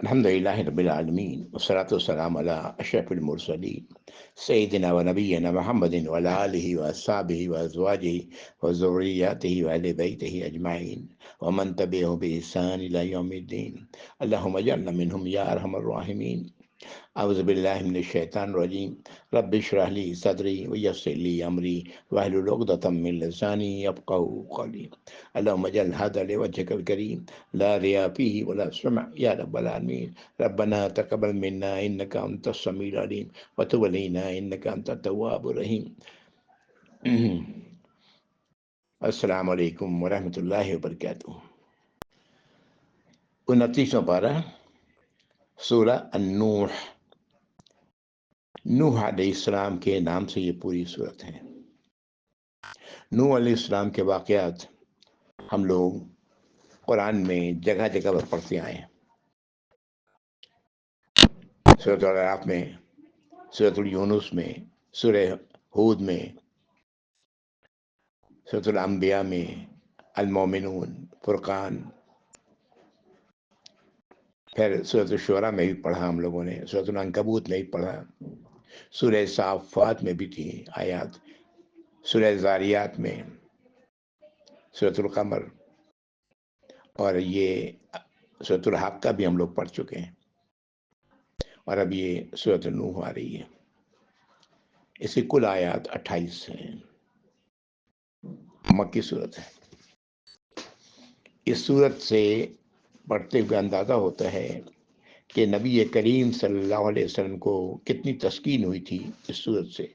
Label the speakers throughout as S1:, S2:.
S1: الحمدللہ رب العالمین والصلاة والسلام علی اشرف المرسلین سیدنا و نبینا محمد وعلی آلہ واصحابہ وازواجہ وذریاتہ واہل بیتہ اجمعین ومن تبعہم بإحسان الی یوم الدین اللہم اجعلنا منہم یا ارحم الراحمین۔ اعوذ باللہ من الشیطان الرجیم، رب اشرح لی صدری ویسر لی امری واحلل عقدۃ من لسانی یفقہوا قولی۔ اللہم اجعل ھذا لوجہک الکریم لا ریا فیہ ولا سمع یا رب العالمین۔ ربنا تقبل منا انک انت السمیع العلیم وتب علینا انک انت التواب الرحیم۔ السلام علیکم ورحمۃ اللہ وبرکاتہ۔ 29واں پارہ، سورہ النوح۔ نوح علیہ السلام کے نام سے یہ پوری صورت ہے۔ نوح علیہ السلام کے واقعات ہم لوگ قرآن میں جگہ جگہ پر پڑھتے آئے ہیں۔ سورۃ الاعراف میں، سورۃ یونس میں، سورہ ہود میں، سورۃ الانبیاء میں، المومنون، فرقان، پھر سورۃ الشعراء میں بھی پڑھا ہم لوگوں نے، سورۃ العنکبوت میں بھی پڑھا، سورہ صافات میں بھی تھی آیات، سورہ زاریات میں، سورۃ القمر، اور یہ سورۃ الحاقہ بھی ہم لوگ پڑھ چکے ہیں، اور اب یہ سورۃ نوح آ رہی ہے۔ اس کی کل آیات 28 ہیں، مکی صورت ہے۔ اس صورت سے پڑھتے ہوئے اندازہ ہوتا ہے کہ نبی کریم صلی اللہ علیہ وسلم کو کتنی تسکین ہوئی تھی اس صورت سے۔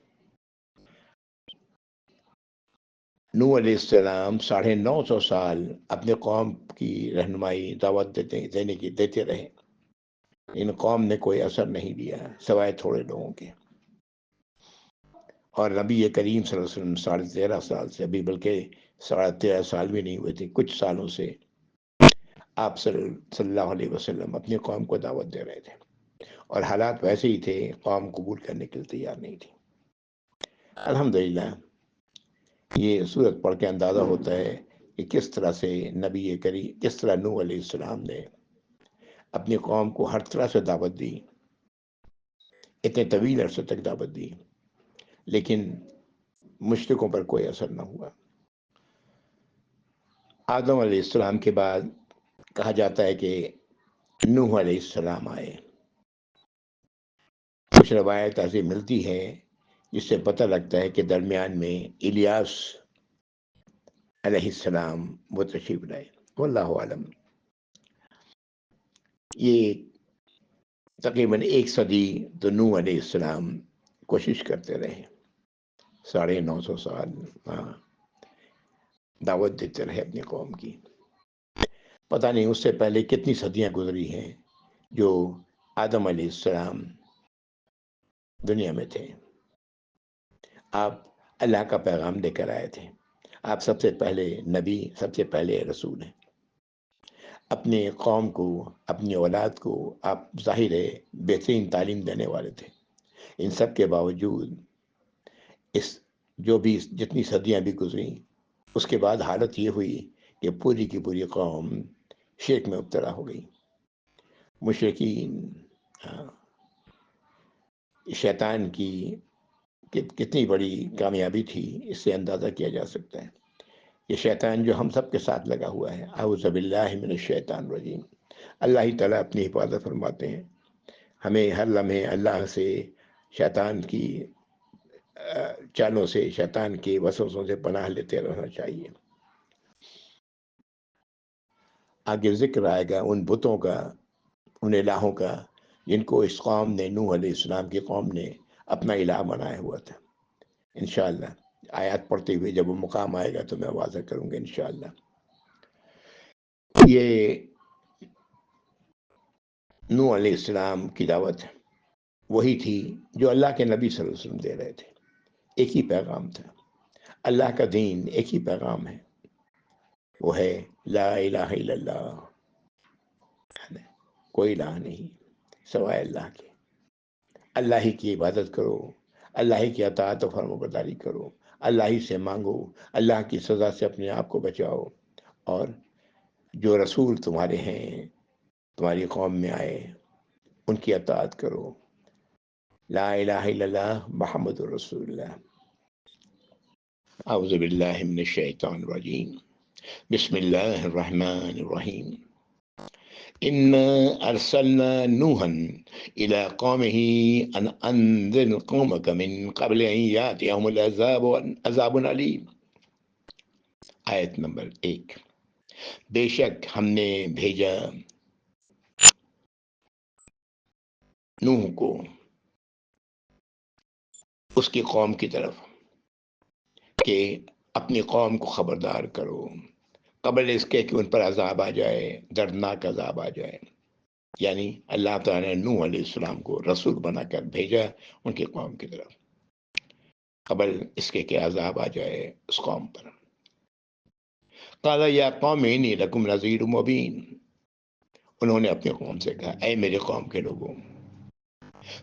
S1: نوح علیہ السلام 950 سال اپنے قوم کی رہنمائی دعوت دیتے رہے، ان قوم نے کوئی اثر نہیں دیا سوائے تھوڑے لوگوں کے، اور نبی کریم صلی اللہ علیہ وسلم 13.5 سال سے، ابھی بلکہ 13.5 سال بھی نہیں ہوئے تھے، کچھ سالوں سے آپ صلی اللہ علیہ وسلم اپنی قوم کو دعوت دے رہے تھے، اور حالات ویسے ہی تھے، قوم قبول کرنے کے لیے تیار نہیں تھی۔ الحمدللہ یہ صورت پڑھ کے اندازہ ہوتا ہے کہ کس طرح سے کس طرح نوح علیہ السلام نے اپنی قوم کو ہر طرح سے دعوت دی، اتنے طویل عرصے تک دعوت دی، لیکن مشرکوں پر کوئی اثر نہ ہوا۔ آدم علیہ السلام کے بعد کہا جاتا ہے کہ نوح علیہ السلام آئے۔ کچھ روایت ایسی ملتی ہے جس سے پتہ لگتا ہے کہ درمیان میں الیاس علیہ السلام وہ تشریف لائے، واللہ عالم۔ یہ تقریباً 1 صدی تو نوح علیہ السلام کوشش کرتے رہے، 950 سال دعوت دیتے رہے اپنی قوم کی۔ پتہ نہیں اس سے پہلے کتنی صدیاں گزری ہیں جو آدم علیہ السلام دنیا میں تھے، آپ اللہ کا پیغام لے کر آئے تھے، آپ سب سے پہلے نبی، سب سے پہلے رسول ہیں۔ اپنے قوم کو، اپنی اولاد کو آپ ظاہر ہے بہترین تعلیم دینے والے تھے۔ ان سب کے باوجود جتنی صدیاں بھی گزریں، اس کے بعد حالت یہ ہوئی کہ پوری کی پوری قوم شرک میں مبتلا ہو گئی۔ مشرکین، شیطان کی کتنی بڑی کامیابی تھی، اس سے اندازہ کیا جا سکتا ہے۔ یہ شیطان جو ہم سب کے ساتھ لگا ہوا ہے، اعوذ باللہ من الشیطان الرجیم، اللہ ہی تعالیٰ اپنی حفاظت فرماتے ہیں۔ ہمیں ہر لمحے اللہ سے شیطان کی چالوں سے، شیطان کے وسوسوں سے پناہ لیتے رہنا چاہیے۔ آگے ذکر آئے گا ان بتوں کا، ان الہوں کا جن کو اس قوم نے، نوح علیہ السلام کی قوم نے اپنا الہ بنایا ہوا تھا۔ انشاءاللہ آیات پڑھتے ہوئے جب وہ مقام آئے گا تو میں واضح کروں گا انشاءاللہ۔ یہ نوح علیہ السلام کی دعوت وہی تھی جو اللہ کے نبی صلی اللہ علیہ وسلم دے رہے تھے، ایک ہی پیغام تھا۔ اللہ کا دین ایک ہی پیغام ہے، وہ ہے لا الہ الا اللہ، کوئی الہ نہیں سوائے اللہ کے، اللہ ہی کی عبادت کرو، اللہ ہی کی اطاعت و فرمانبرداری کرو، اللہ ہی سے مانگو، اللہ کی سزا سے اپنے آپ کو بچاؤ، اور جو رسول تمہارے ہیں تمہاری قوم میں آئے ان کی اطاعت کرو. لا الہ الا اللہ محمد رسول اللہ. اعوذ باللہ من الشیطان الرجیم. بسم اللہ الرحمن الرحیم. إنا أرسلنا نوحا إلى قومه أن أنذر قومك من قبل أن يأتيهم عذاب أليم. آیت نمبر 1. بے شک ہم نے بھیجا نوح کو اس کی قوم کی طرف کہ اپنی قوم کو خبردار کرو قبل اس کے کہ ان پر عذاب آ جائے، دردناک عذاب آ جائے. یعنی اللہ تعالیٰ نے نوح علیہ السلام کو رسول بنا کر بھیجا ان کی قوم کی طرف قبل اس کے کہ عذاب آ جائے اس قوم پر. قال یا قوم انی لکم نذیر مبین. انہوں نے اپنی قوم سے کہا اے میرے قوم کے لوگوں،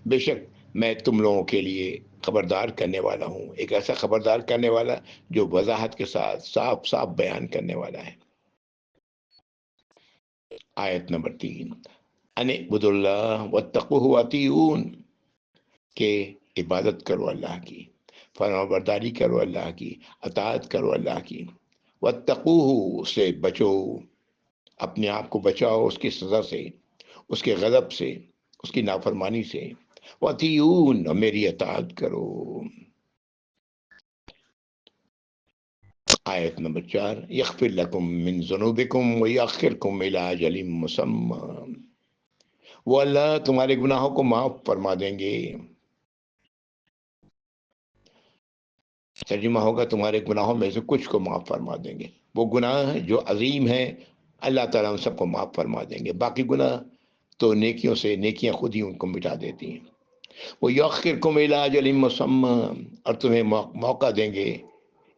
S1: بے شک میں تم لوگوں کے لیے خبردار کرنے والا ہوں، ایک ایسا خبردار کرنے والا جو وضاحت کے ساتھ صاف صاف بیان کرنے والا ہے. آیت نمبر 3. ان اعبدوا اللہ واتقوہ واطیعون. کہ عبادت کرو اللہ کی، فرمانبرداری کرو اللہ کی، اطاعت کرو اللہ کی. واتقوہ سے بچو، اپنے آپ کو بچاؤ اس کی سزا سے، اس کے غضب سے، اس کی نافرمانی سے. واطیعون، اور میری اطاعت کرو. آیت نمبر 4. یغفر لکم من ذنوبکم ویؤخرکم الی اجل مسمی. وہ اللہ تمہارے گناہوں کو معاف فرما دیں گے. ترجمہ ہوگا تمہارے گناہوں میں سے کچھ کو معاف فرما دیں گے. وہ گناہ جو عظیم ہیں اللہ تعالیٰ ان سب کو معاف فرما دیں گے. باقی گناہ تو نیکیوں سے، نیکیاں خود ہی ان کو مٹا دیتی ہیں. وہ یؤخرکم الی اجل مسمی، اور تمہیں موقع دیں گے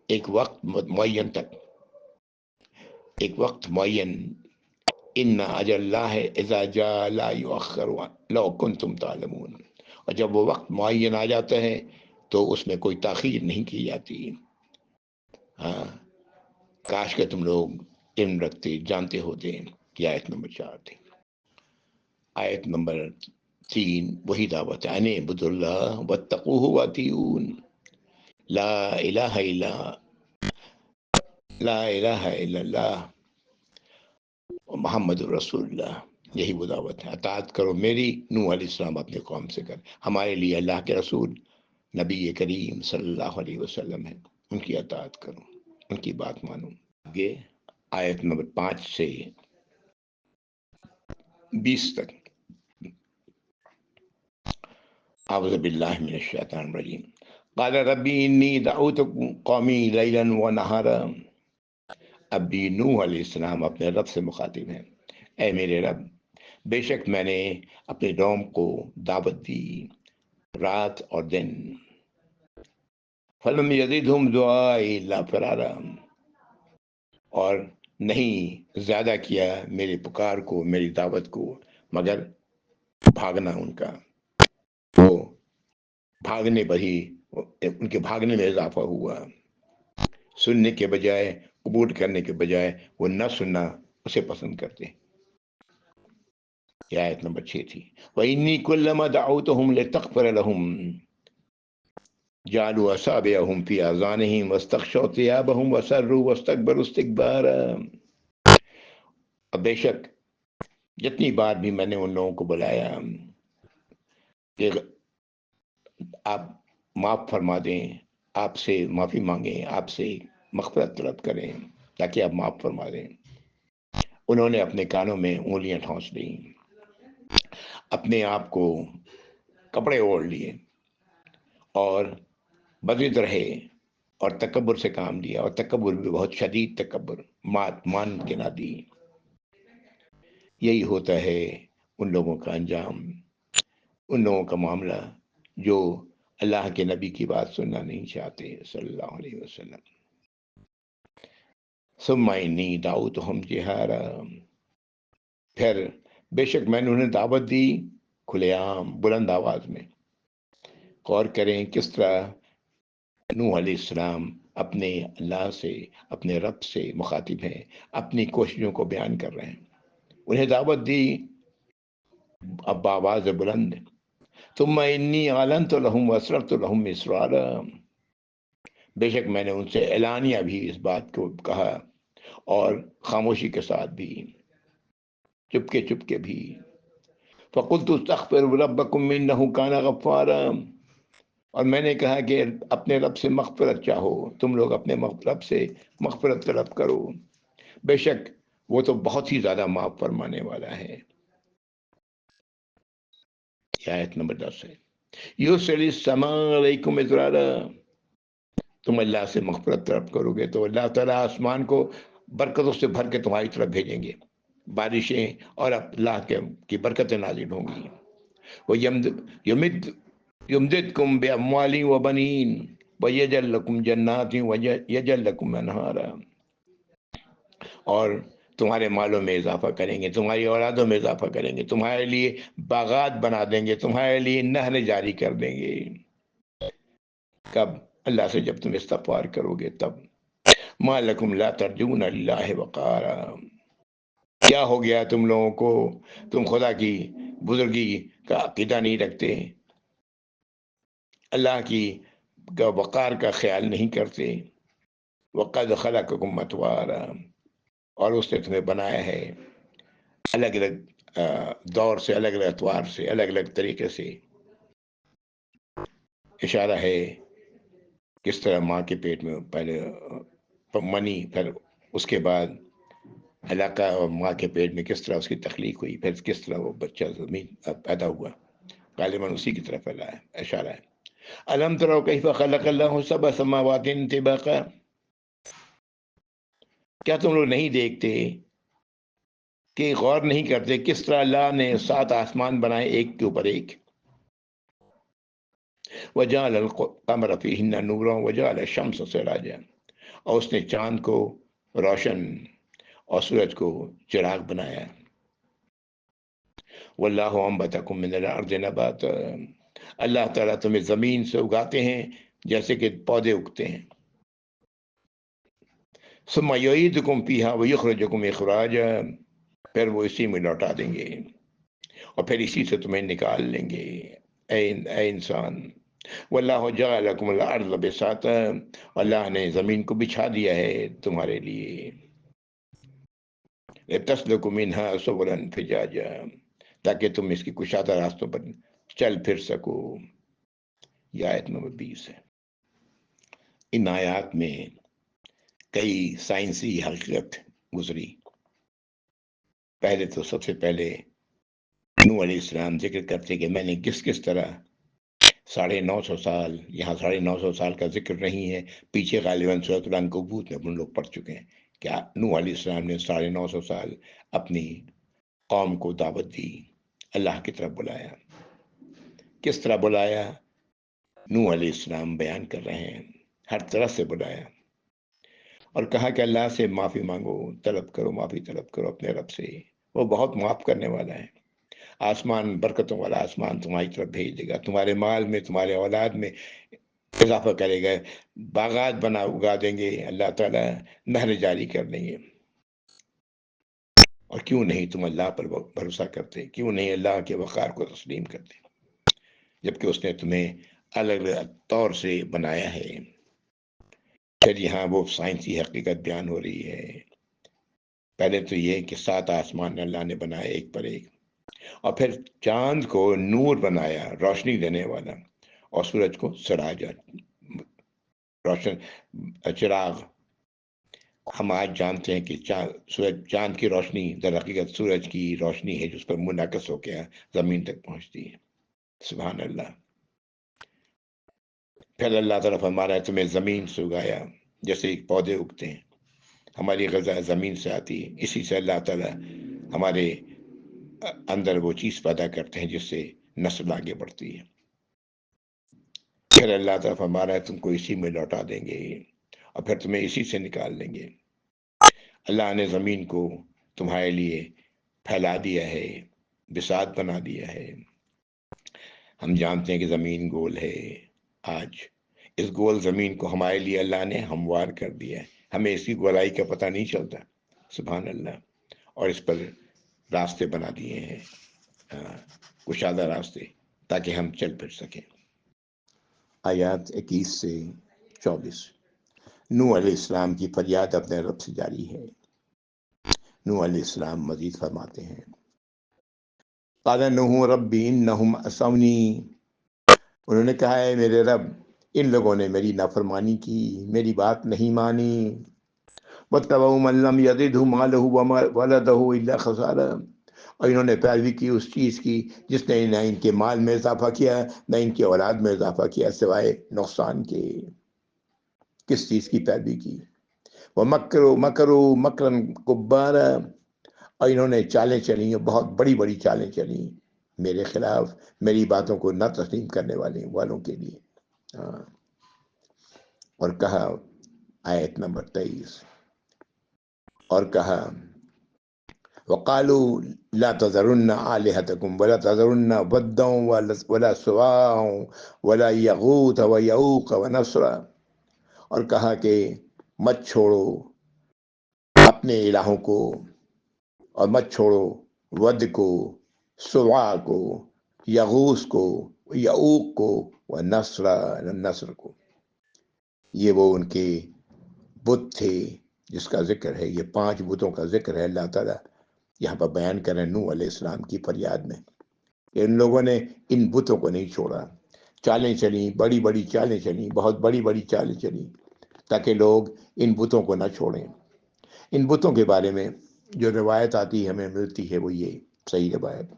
S1: ایک وقت معین تک، ایک وقت معین. ان اجل اللہ اذا جاء لا یؤخر لو کنتم تعلمون. اور جب وہ وقت معین آ جاتا ہے تو اس میں کوئی تاخیر نہیں کی جاتی. ہاں، کاش کہ تم لوگ علم رکھتے، جانتے ہوتے. کہ آیت نمبر 4 تھی. آیت نمبر 3 وہی دعوت ہے. ان اعبدوا اللہ واتقوہ واطیعون. لا الہ الا اللہ محمد رسول اللہ. یہی وہ دعوت ہے. اطاعت کرو میری، نوح علیہ السلام اپنے قوم سے کر. ہمارے لیے اللہ کے رسول نبی کریم صلی اللہ علیہ وسلم ہے، ان کی اطاعت کرو، ان کی بات مانو. آگے آیت نمبر 5 سے 20 تک. اعوذ باللہ من الشیطان الرجیم. قال ربی انی دعوت قومی لیلا ونہارا. اب بھی نوح علیہ السلام اپنے رب سے مخاطب ہیں. اے میرے رب، بے شک میں نے اپنے قوم کو دعوت دی رات اور دن. فلم یزدہم دعائی الا فرارا. اور نہیں زیادہ کیا میری پکار کو، میری دعوت کو، مگر بھاگنا ان کا. وہ بھاگنے پر ہی ان کے بھاگنے میں اضافہ ہوا. سننے کے بجائے، قبول کرنے کے بجائے وہ نہ سننا اسے پسند کرتے. یہ آیت نمبر 6 تھی. وَإِنِّي كُلَّمَا دَعَوْتُهُمْ لِتَغْفِرَ لَهُمْ جعلوا اصابعهم في آذانهم واستغشوا ثيابهم وسروا واستكبروا استكبارا. اب بے شک جتنی بار بھی میں نے ان لوگوں کو بلایا کہ آپ معاف فرما دیں، آپ سے معافی مانگیں، آپ سے مغفرت طلب کریں تاکہ آپ معاف فرما دیں، انہوں نے اپنے کانوں میں انگلیاں ٹھونس لیں، اپنے آپ کو کپڑے اوڑھ لیے اور بضد رہے اور تکبر سے کام لیا. اور تکبر بھی بہت شدید تکبر، مان کے نہ دی. یہی ہوتا ہے ان لوگوں کا انجام، ان لوگوں کا معاملہ جو اللہ کے نبی کی بات سننا نہیں چاہتے صلی اللہ علیہ وسلم. ثم انی دعوتہم جہارا. پھر بے شک میں نے انہیں دعوت دی کھلے عام بلند آواز میں. غور کریں کس طرح نوح علیہ السلام اپنے اللہ سے، اپنے رب سے مخاطب ہیں، اپنی کوششوں کو بیان کر رہے ہیں. انہیں دعوت دی اب آواز بلند، ثم انی اعلنت لہم واسررت لہم اسرارا، بے شک میں نے ان سے اعلانیہ بھی اس بات کو کہا اور خاموشی کے ساتھ بھی، چپ کے بھی. فقلت استغفروا ربکم انہ کان غفارا، اور میں نے کہا کہ اپنے رب سے مغفرت چاہو، تم لوگ اپنے رب سے مغفرت طلب کرو، بے شک وہ تو بہت ہی زیادہ معاف فرمانے والا ہے. آیت نمبر 10 ہے. یرسل السماء علیکم مدرارا، تم اللہ سے مغفرت طلب کرو گے تو اللہ تعالیٰ آسمان کو برکتوں سے بھر کے تمہاری طرف بھیجیں گے، بارشیں اور اللہ کی برکتیں نازل ہوں گی. وہ یمددکم باموال وبنین ویجعل لکم جنات ویجعل لکم انہارا، اور تمہارے مالوں میں اضافہ کریں گے، تمہاری اولادوں میں اضافہ کریں گے، تمہارے لیے باغات بنا دیں گے، تمہارے لیے نہریں جاری کر دیں گے. کب؟ اللہ سے جب تم استغفار کرو گے تب. ما لکم لا ترجون للہ وقارا، کیا ہو گیا تم لوگوں کو، تم خدا کی بزرگی کا عقیدہ نہیں رکھتے، اللہ کی وقار کا خیال نہیں کرتے. وقد خلقکم اطوارا، اور اس نے تمہیں بنایا ہے الگ الگ دور سے، الگ الگ اطوار سے، الگ الگ طریقے سے. اشارہ ہے کس طرح ماں کے پیٹ میں پہلے منی، پھر اس کے بعد علاقہ اور ماں کے پیٹ میں کس طرح اس کی تخلیق ہوئی، پھر کس طرح وہ بچہ زمین پیدا ہوا، غالباً اسی کی طرف پھیلا ہے. اشارہ ہے الم تروا کیف خلق اللہ سبع سماوات طباقا، کیا تم لوگ نہیں دیکھتے کہ غور نہیں کرتے کس طرح اللہ نے 7 آسمان بنائے ایک کے اوپر ایک. وجعل القمر فیہن نورا وجعل الشمس سراجا، اور اس نے چاند کو روشن اور سورج کو چراغ بنایا. واللہ انبتکم من الارض نباتا، اللہ تعالیٰ تمہیں زمین سے اگاتے ہیں جیسے کہ پودے اگتے ہیں. ثم یعیدکم فیہا ویخرجکم اخراجا، پھر وہ اسی میں لوٹا دیں گے اور پھر اسی سے تمہیں نکال لیں گے. اے انسان، واللہ جعل لکم الارض بساطا، اللہ نے زمین کو بچھا دیا ہے تمہارے لیے. لتسلکوا منہا سبلا فجاجا، تاکہ تم اس کی کشادہ راستوں پر چل پھر سکو. یہ آیت نمبر 20 ہے. ان آیات میں کئی سائنسی حقیقت گزری. پہلے تو سب سے پہلے نوح علیہ السلام ذکر کرتے کہ میں نے کس طرح 950 سال، یہاں 950 سال کا ذکر نہیں ہے، پیچھے غالباً سورۃ العنکبوت میں ہم لوگ پڑھ چکے ہیں کہ نوح علیہ السلام نے 950 سال اپنی قوم کو دعوت دی، اللہ کی طرف بلایا. کس طرح بلایا؟ نوح علیہ السلام بیان کر رہے ہیں، ہر طرح سے بلایا اور کہا کہ اللہ سے معافی مانگو، طلب کرو، معافی طلب کرو اپنے رب سے، وہ بہت معاف کرنے والا ہے. آسمان، برکتوں والا آسمان تمہاری طرف بھیج دے گا، تمہارے مال میں، تمہارے اولاد میں اضافہ کرے گا، باغات اگا دیں گے اللہ تعالیٰ، نہر جاری کر دیں گے. اور کیوں نہیں تم اللہ پر بھروسہ کرتے، کیوں نہیں اللہ کے وقار کو تسلیم کرتے، جبکہ اس نے تمہیں الگ الگ طور سے بنایا ہے. پھر یہاں وہ سائنسی حقیقت بیان ہو رہی ہے. پہلے تو یہ کہ 7 آسمان اللہ نے بنائے ایک پر ایک، اور پھر چاند کو نور بنایا، روشنی دینے والا، اور سورج کو سراج، روشن چراغ. ہم آج جانتے ہیں کہ چاند کی روشنی در حقیقت سورج کی روشنی ہے، جس پر منعکس ہو کے زمین تک پہنچتی ہے. سبحان اللہ. پھر اللہ تعالیٰ فرما رہا ہے تمہیں زمین سے اگایا جیسے ایک پودے اگتے ہیں، ہماری غذا زمین سے آتی ہے، اسی سے اللہ تعالیٰ ہمارے اندر وہ چیز پیدا کرتے ہیں جس سے نسل آگے بڑھتی ہے. پھر اللہ تعالیٰ فرما رہا ہے تم کو اسی میں لوٹا دیں گے اور پھر تمہیں اسی سے نکال لیں گے. اللہ نے زمین کو تمہارے لیے پھیلا دیا ہے، بساط بنا دیا ہے. ہم جانتے ہیں کہ زمین گول ہے. آج اس گول زمین کو ہمارے لیے اللہ نے ہموار کر دیا ہے، ہمیں اس کی گولائی کا پتہ نہیں چلتا. سبحان اللہ. اور اس پر راستے بنا دیے ہیں. کشادہ راستے تاکہ ہم چل پھر سکیں۔ آیات 21 سے 24۔ نوح علیہ السلام کی فریاد اپنے رب سے جاری ہے۔ نوح علیہ السلام مزید فرماتے ہیں، قال نوح ربی انہم عصونی، انہوں نے کہا ہے میرے رب ان لوگوں نے میری نافرمانی کی، میری بات نہیں مانی۔ واتبعوا من لم یزدہ مالہ وولدہ الا خسارا، اور انہوں نے پیروی کی اس چیز کی جس نے نہ ان کے مال میں اضافہ کیا نہ ان کی اولاد میں اضافہ کیا سوائے نقصان کے۔ کس چیز کی پیروی کی؟ وَمَكَرُوا مَكْرًا كُبَّارًا، اور انہوں نے چالیں چلیں، بہت بڑی بڑی چالیں چلیں میرے خلاف، میری باتوں کو نہ تسلیم کرنے والوں کے لیے۔ اور کہا آیت نمبر 23، اور کہا وَقَالُوا لَا تَذَرُنَّ آلِهَتَكُمْ وَلَا تَذَرُنَّ وَدًّا وَلَا سُوَاعًا وَلَا يَغُوثَ وَيَعُوقَ وَنَسْرًا، اور کہا کہ مت چھوڑو اپنے الہوں کو، اور مت چھوڑو ود کو، سوا کو، یغوث کو، یعوق کو، نصر کو۔ یہ وہ ان کے بت تھے جس کا ذکر ہے، یہ 5 بتوں کا ذکر ہے اللہ تعالیٰ یہاں پر بیان کریں نوح علیہ السلام کی فریاد میں۔ ان لوگوں نے ان بتوں کو نہیں چھوڑا، چالیں چلیں، بڑی بڑی چالیں چلیں، بہت بڑی بڑی چالیں چلیں تاکہ لوگ ان بتوں کو نہ چھوڑیں۔ ان بتوں کے بارے میں جو روایت آتی ہے ہمیں ملتی ہے وہ یہ صحیح روایت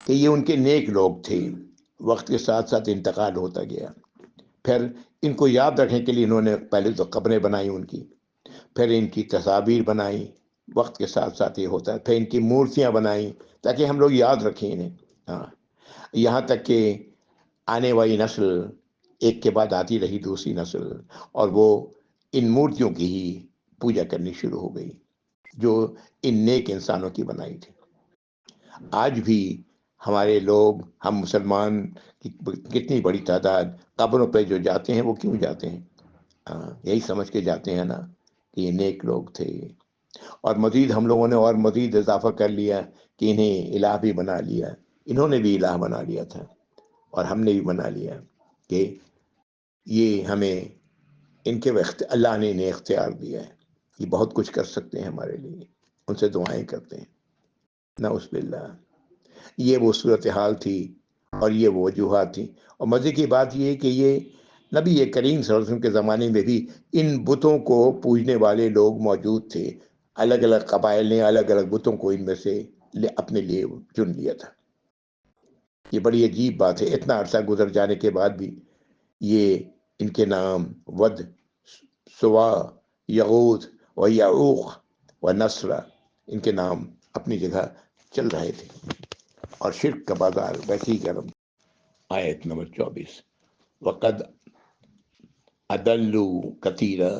S1: کہ یہ ان کے نیک لوگ تھے، وقت کے ساتھ ساتھ انتقال ہوتا گیا، پھر ان کو یاد رکھنے کے لیے انہوں نے پہلے تو قبریں بنائی ان کی، پھر ان کی تصاویر بنائی، وقت کے ساتھ ساتھ یہ ہوتا ہے، پھر ان کی مورتیاں بنائیں تاکہ ہم لوگ یاد رکھیں انہیں۔ یہاں تک کہ آنے والی نسل ایک کے بعد آتی رہی دوسری نسل، اور وہ ان مورتیوں کی ہی پوجا کرنی شروع ہو گئی جو ان نیک انسانوں کی بنائی تھی۔ آج بھی ہمارے لوگ، ہم مسلمان کی کتنی بڑی تعداد قبروں پہ جو جاتے ہیں وہ کیوں جاتے ہیں؟ یہی سمجھ کے جاتے ہیں نا کہ یہ نیک لوگ تھے، اور مزید ہم لوگوں نے اور مزید اضافہ کر لیا کہ انہیں الہ بھی بنا لیا، انہوں نے بھی الہ بنا لیا تھا اور ہم نے بھی بنا لیا کہ یہ ہمیں ان کے وقت اللہ نے انہیں اختیار دیا ہے، یہ بہت کچھ کر سکتے ہیں ہمارے لیے، ان سے دعائیں کرتے ہیں۔ نعوذ باللہ، یہ وہ صورتحال تھی اور یہ وہ وجوہات تھی۔ اور مزے کی بات یہ ہے کہ یہ نبی کریم صلی اللہ علیہ وسلم کے زمانے میں بھی ان بتوں کو پوجنے والے لوگ موجود تھے، الگ الگ قبائل نے الگ الگ بتوں کو ان میں سے اپنے لیے چن لیا تھا۔ یہ بڑی عجیب بات ہے، اتنا عرصہ گزر جانے کے بعد بھی یہ ان کے نام ود، سوا، یغوث و یعوق و نصر، ان کے نام اپنی جگہ چل رہے تھے اور شرک کا بازار ویسے ہی گرم۔ آیت نمبر 24، وقد اضلوا کثیرا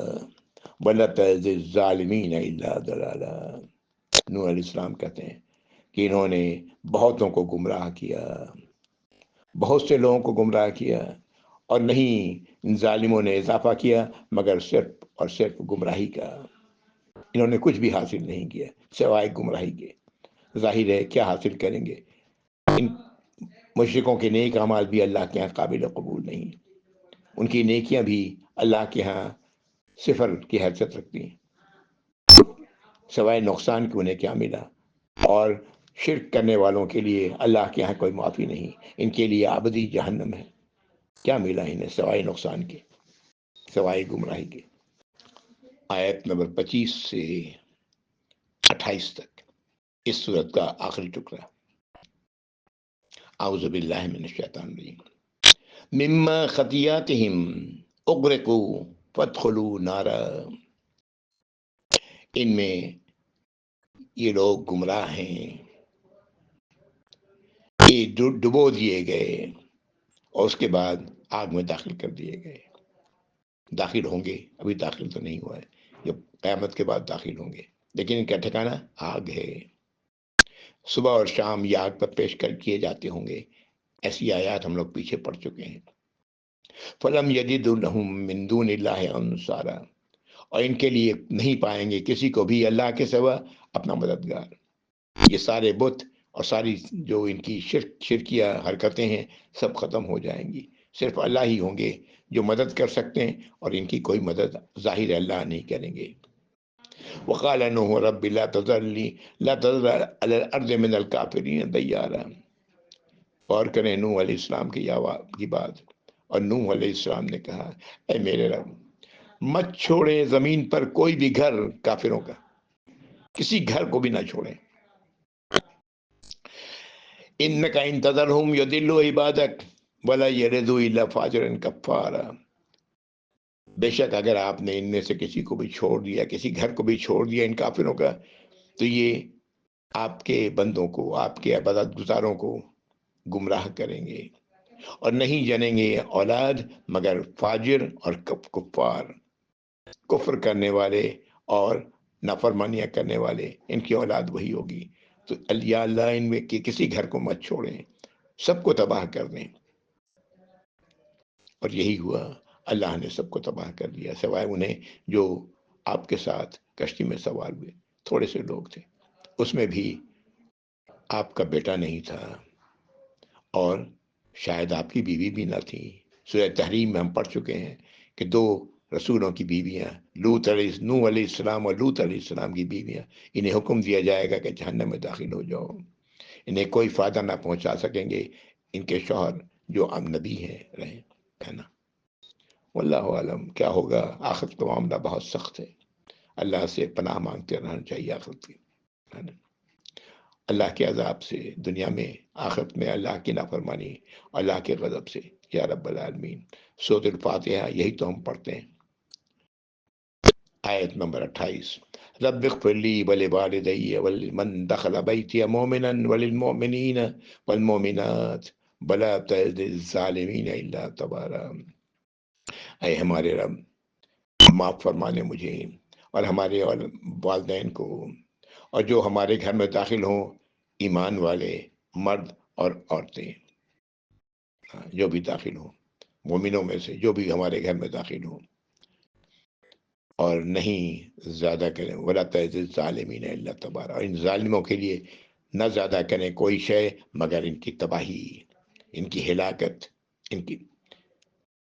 S1: ولتزد الظالمین الا ضلالا۔ نوح علیہ السلام کہتے ہیں کہ انہوں نے بہتوں کو گمراہ کیا، بہت سے لوگوں کو گمراہ کیا، اور نہیں ان ظالموں نے اضافہ کیا مگر صرف اور صرف گمراہی کا۔ انہوں نے کچھ بھی حاصل نہیں کیا سوائے گمراہی کے۔ ظاہر ہے کیا حاصل کریں گے؟ ان مشرکوں کے نیک اعمال بھی اللہ کے ہاں قابل قبول نہیں، ان کی نیکیاں بھی اللہ کے ہاں صفر کی حیثیت رکھتی ہیں، سوائے نقصان کے انہیں کیا ملا؟ اور شرک کرنے والوں کے لیے اللہ کے ہاں کوئی معافی نہیں، ان کے لیے ابدی جہنم ہے۔ کیا ملا انہیں سوائے نقصان کے، سوائے گمراہی کے؟ آیت نمبر 25 سے 28 تک اس صورت کا آخری ٹکڑا۔ اعوذ باللہ من الشیطان الرجیم۔ مما خطیاتہم اغرقوا فادخلوا نارا، ان میں یہ لوگ گمراہ ہیں، یہ ڈبو دیے گئے اور اس کے بعد آگ میں داخل کر دیے گئے۔ داخل ہوں گے، ابھی داخل تو نہیں ہوا ہے، یہ قیامت کے بعد داخل ہوں گے، لیکن ان کا ٹھکانہ آگ ہے۔ صبح اور شام یہ آگ پر پیش کیے جاتے ہوں گے، ایسی آیات ہم لوگ پیچھے پڑ چکے ہیں۔ فلم یجدوا لهم من دون اللہ انصارا، اور ان کے لیے نہیں پائیں گے کسی کو بھی اللہ کے سوا اپنا مددگار۔ یہ سارے بت اور ساری جو ان کی شرکیہ حرکتیں ہیں سب ختم ہو جائیں گی. صرف اللہ ہی ہوں گے جو مدد کر سکتے ہیں، اور ان کی کوئی مدد ظاہر اللہ نہیں کریں گے. وقال نوح رب لا تذر على الارض من الكافرین دیارا. اور کریں نوح علیہ السلام کی بات، اور نوح علیہ السلام نے کہا اے میرے رب، مت چھوڑے زمین پر کوئی بھی گھر کافروں کا، کسی گھر کو بھی نہ چھوڑیں. انک ان تذرهم یضلوا عبادک ولا یلدوا الا فاجرا کفارا. بے شک اگر آپ نے ان میں سے کسی کو بھی چھوڑ دیا، کسی گھر کو بھی چھوڑ دیا ان کافروں کا، تو یہ آپ کے بندوں کو، آپ کے عبادت گزاروں کو گمراہ کریں گے، اور نہیں جنیں گے اولاد مگر فاجر اور کفار، کفر کرنے والے اور نافرمانیاں کرنے والے، ان کی اولاد وہی ہوگی. تو یا اللہ ان میں کسی گھر کو مت چھوڑیں، سب کو تباہ کر دیں. اور یہی ہوا، اللہ نے سب کو تباہ کر دیا، سوائے انہیں جو آپ کے ساتھ کشتی میں سوار ہوئے. تھوڑے سے لوگ تھے، اس میں بھی آپ کا بیٹا نہیں تھا، اور شاید آپ کی بیوی بھی نہ تھی. سورہ تحریم میں ہم پڑھ چکے ہیں کہ دو رسولوں کی بیویاں، نوح علیہ السلام اور لوط علیہ السلام کی بیویاں، انہیں حکم دیا جائے گا کہ جہنم میں داخل ہو جاؤ. انہیں کوئی فائدہ نہ پہنچا سکیں گے ان کے شوہر جو اب نبی ہیں رہے، ہے نا. واللہ عالم کیا ہوگا. آخرت کا معاملہ بہت سخت ہے، اللہ سے پناہ مانگتے رہنا چاہیے آخرت کی، ہے نا. اللہ کے عذاب سے دنیا میں، آخرت میں اللہ کی نافرمانی، اللہ کے غضب سے، یا رب العالمین. سورۃ الفاتحہ یہی تو ہم پڑھتے ہیں. آیت نمبر 28، رب اغفر لی ولوالدی ولمن دخل بیتی مومنا وللمؤمنین والمؤمنات ولا تزد الظالمین الا تبارا. اے ہمارے رب، معاف فرمانے مجھے اور ہمارے والدین کو، اور جو ہمارے گھر میں داخل ہوں، ایمان والے مرد اور عورتیں، جو بھی داخل ہوں مومنوں میں سے، جو بھی ہمارے گھر میں داخل ہوں، اور نہیں زیادہ کریں. ولا تزد الظالمین الا تبارا. اور ان ظالموں کے لیے نہ زیادہ کریں کوئی شے مگر ان کی تباہی، ان کی ہلاکت. ان کی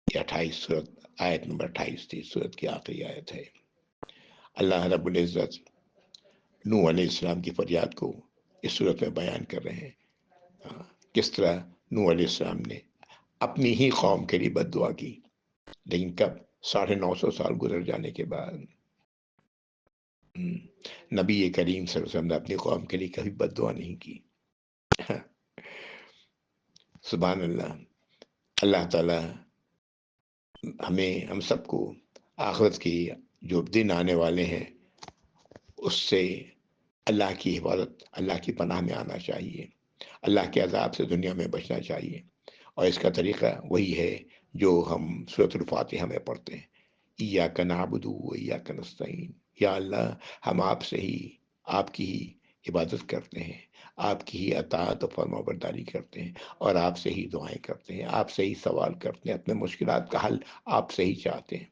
S1: 28 سورت، آیت نمبر 28 تھی، سورت کی آخری آیت ہے. اللہ رب العزت نوح علیہ السلام کی فریاد کو اس صورت میں بیان کر رہے ہیں. کس طرح نوح علیہ السلام نے اپنی ہی قوم کے لیے بد دعا کی، لیکن کب؟ 950 سال گزر جانے کے بعد. نبی کریم صلی اللہ علیہ وسلم نے اپنی قوم کے لیے کبھی بد دعا نہیں کی. سبحان اللہ. اللہ تعالی ہم سب کو آخرت کی جو دن آنے والے ہیں اس سے اللہ کی حفاظت، اللہ کی پناہ میں آنا چاہیے، اللہ کے عذاب سے دنیا میں بچنا چاہیے. اور اس کا طریقہ وہی ہے جو ہم سورۃ الفاتحہ میں پڑھتے ہیں، ایاک نعبد و ایاک نستعین. یا اللہ، ہم آپ سے ہی، آپ کی ہی عبادت کرتے ہیں، آپ کی ہی اطاعت و فرما برداری کرتے ہیں، اور آپ سے ہی دعائیں کرتے ہیں، آپ سے ہی سوال کرتے ہیں، اپنے مشکلات کا حل آپ سے ہی چاہتے ہیں.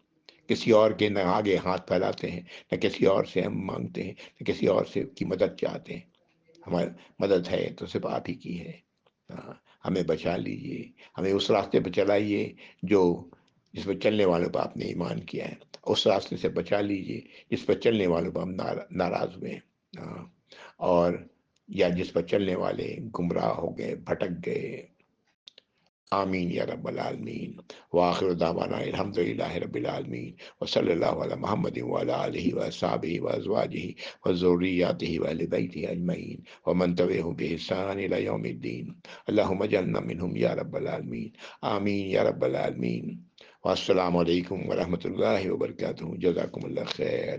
S1: کسی اور کے نہ آگے ہاتھ پھیلاتے ہیں، نہ کسی اور سے ہم مانگتے ہیں، نہ کسی اور سے کی مدد چاہتے ہیں. ہماری مدد ہے تو صرف آپ ہی کی ہے. ہمیں بچا لیجئے، ہمیں اس راستے پہ چلائیے جس پہ چلنے والوں پہ آپ نے ایمان کیا ہے. اس راستے سے بچا لیجئے جس پہ چلنے والوں پہ ہم ناراض ہوئے، اور یا جس پر چلنے والے گمراہ ہو گئے، بھٹک گئے. آمین یا رب العالمین. وآخر دعوانا الحمدللہ رب العالمین، وصلی اللہ علی محمد وعلی آلہ وصحبہ وازواجہ وذریاتہ وآل بیتہ اجمعین ومن تبعهم بإحسان إلی یوم الدین. اللہم اجعلنا منہم یا رب العالمین. آمین یا رب العالمین. والسلام علیکم ورحمۃ اللہ وبرکاتہ. جزاکم اللہ خیر.